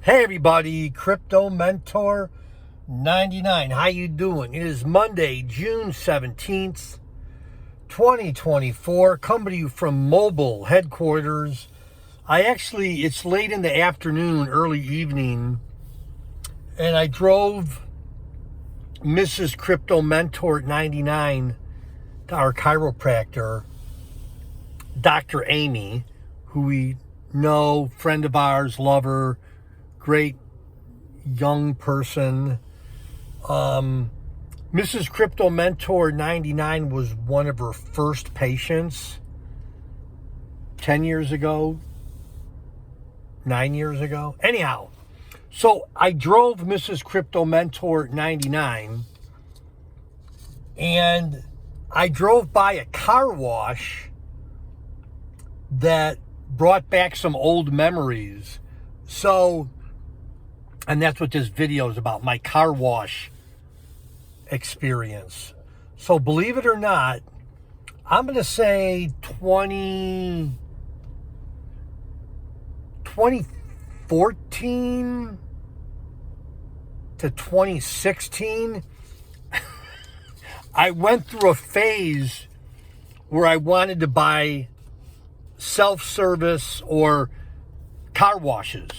Hey everybody, Crypto Mentor 99. How you doing? It is Monday, June 17th, 2024. Coming to you from mobile headquarters. It's late in the afternoon, early evening, and I drove Mrs. Crypto Mentor 99 to our chiropractor, Dr. Amy, who we know, friend of ours, lover, great young person. Mrs. Crypto Mentor 99 was one of her first patients 10 years ago, 9 years ago. Anyhow, so I drove Mrs. Crypto Mentor 99 and I drove by a car wash that brought back some old memories. And that's what this video is about, my car wash experience. So believe it or not, I'm going to say 2014 to 2016, I went through a phase where I wanted to buy self-service or car washes.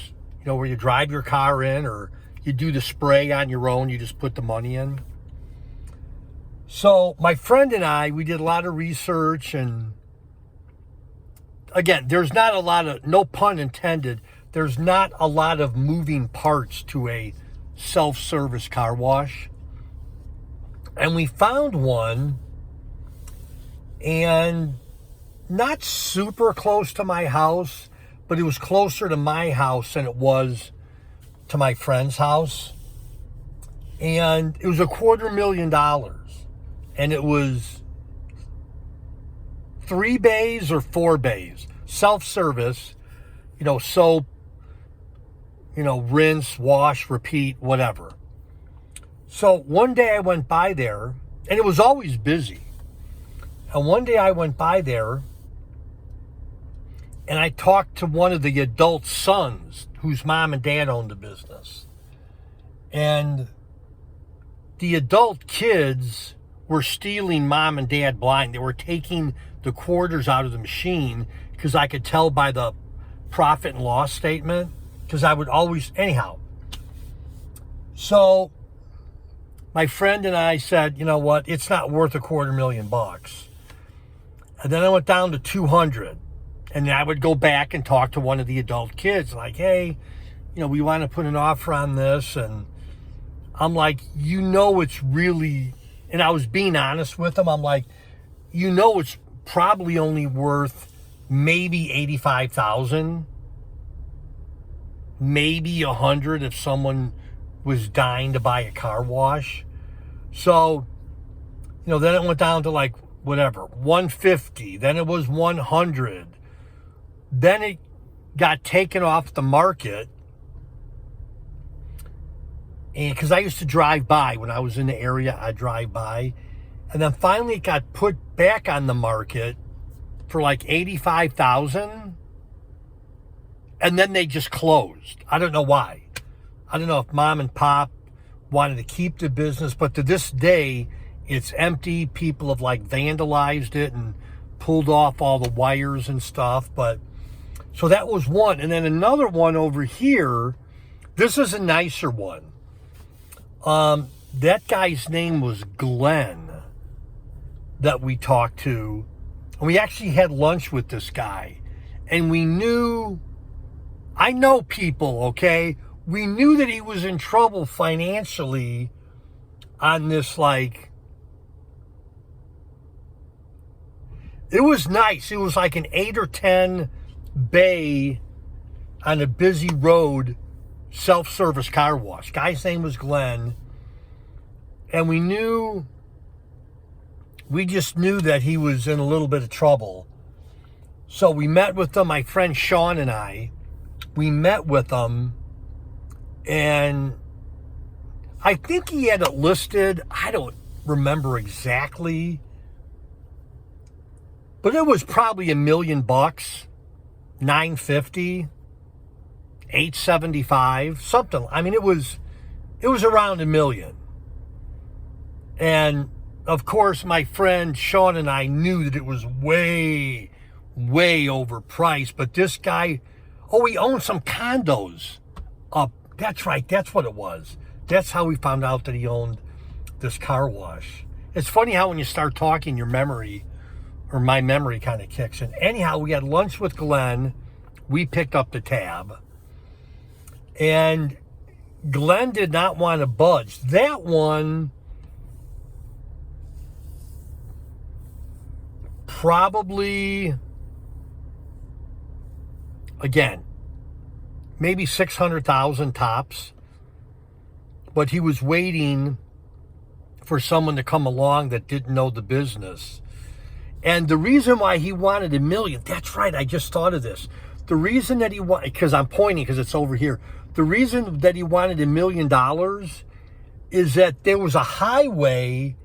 You know, where you drive your car in or you do the spray on your own, you just put the money in. So my friend and I, we did a lot of research, and again, there's not a lot of, no pun intended, there's not a lot of moving parts to a self-service car wash. And we found one, and not super close to my house, but it was closer to my house than it was to my friend's house. And it was $250,000. And it was 3 bays or 4 bays. Self-service, soap, rinse, wash, repeat, whatever. So one day I went by there, and it was always busy. And one day I went by there, and I talked to one of the adult sons whose mom and dad owned the business. And the adult kids were stealing mom and dad blind. They were taking the quarters out of the machine because I could tell by the profit and loss statement, because I would always, anyhow. So my friend and I said, you know what, it's not worth $250,000. And then I went down to 200. And I would go back and talk to one of the adult kids, like, hey, we want to put an offer on this. And I'm like, it's really, and I was being honest with them. I'm like, it's probably only worth maybe 85,000, maybe 100 if someone was dying to buy a car wash. So, then it went down to like, whatever, 150. Then it was 100. Then it got taken off the market, and because I used to drive by when I was in the area, I'd drive by, and then finally it got put back on the market for like 85,000, and then they just closed. I don't know why. I don't know if mom and pop wanted to keep the business, but to this day, it's empty. People have like vandalized it and pulled off all the wires and stuff, but so that was one. And then another one over here, this is a nicer one. That guy's name was Glenn that we talked to. And we actually had lunch with this guy. And I know people, okay? We knew that he was in trouble financially on this, like, it was nice. It was like an 8 or 10 bay on a busy road self-service car wash. Guy's name was Glenn, and we just knew that he was in a little bit of trouble. So we met with him, my friend Sean and we met with him, and I think he had it listed, I don't remember exactly, but it was probably $1 million, 950. 875, something. I mean, it was around $1 million. And of course, my friend Sean and I knew that it was way, way overpriced. But this guy, he owned some condos up. That's right. That's what it was. That's how we found out that he owned this car wash. It's funny how when you start talking, your memory, or my memory, kind of kicks in. Anyhow, we had lunch with Glenn. We picked up the tab. And Glenn did not want to budge. That one probably, again, maybe 600,000 tops. But he was waiting for someone to come along that didn't know the business. And the reason why he wanted $1 million, that's right, I just thought of this. The reason that he wanted, because I'm pointing because it's over here. The reason that he wanted $1 million is that there was a highway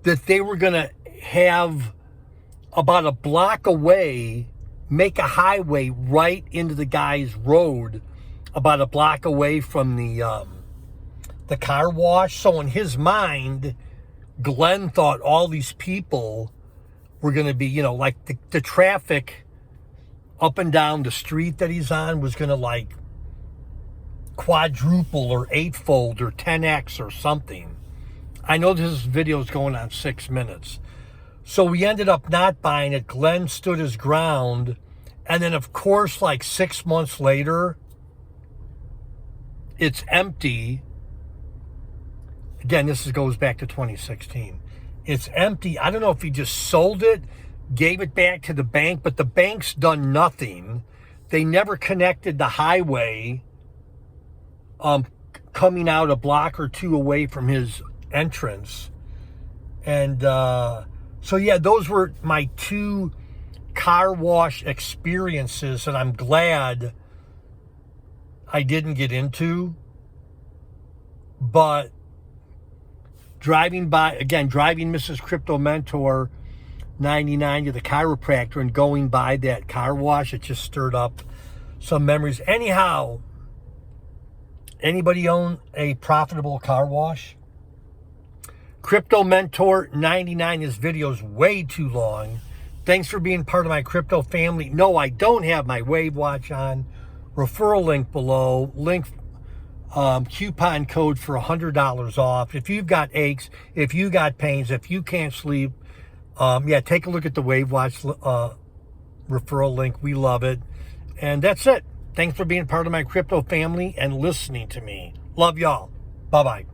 that they were going to have about a block away, make a highway right into the guy's road about a block away from the car wash. So in his mind, Glenn thought all these people were going to be, like the traffic up and down the street that he's on was going to like quadruple or eightfold or 10x or something. I know this video is going on 6 minutes. So we ended up not buying it. Glenn stood his ground. And then, of course, like 6 months later, it's empty. Again, this goes back to 2016. It's empty. I don't know if he just sold it, gave it back to the bank, but the bank's done nothing. They never connected the highway coming out a block or two away from his entrance. And so, yeah, those were my 2 car wash experiences that I'm glad I didn't get into. But driving Mrs. Crypto Mentor 99 to the chiropractor and going by that car wash, it just stirred up some memories. Anyhow, anybody own a profitable car wash? Crypto Mentor 99, this video is way too long. Thanks for being part of my crypto family. No, I don't have my WAVwatch on. Referral link below. Link coupon code for $100 off. If you've got aches, if you got pains, if you can't sleep, take a look at the WAVwatch referral link. We love it. And that's it. Thanks for being part of my crypto family and listening to me. Love y'all. Bye-bye.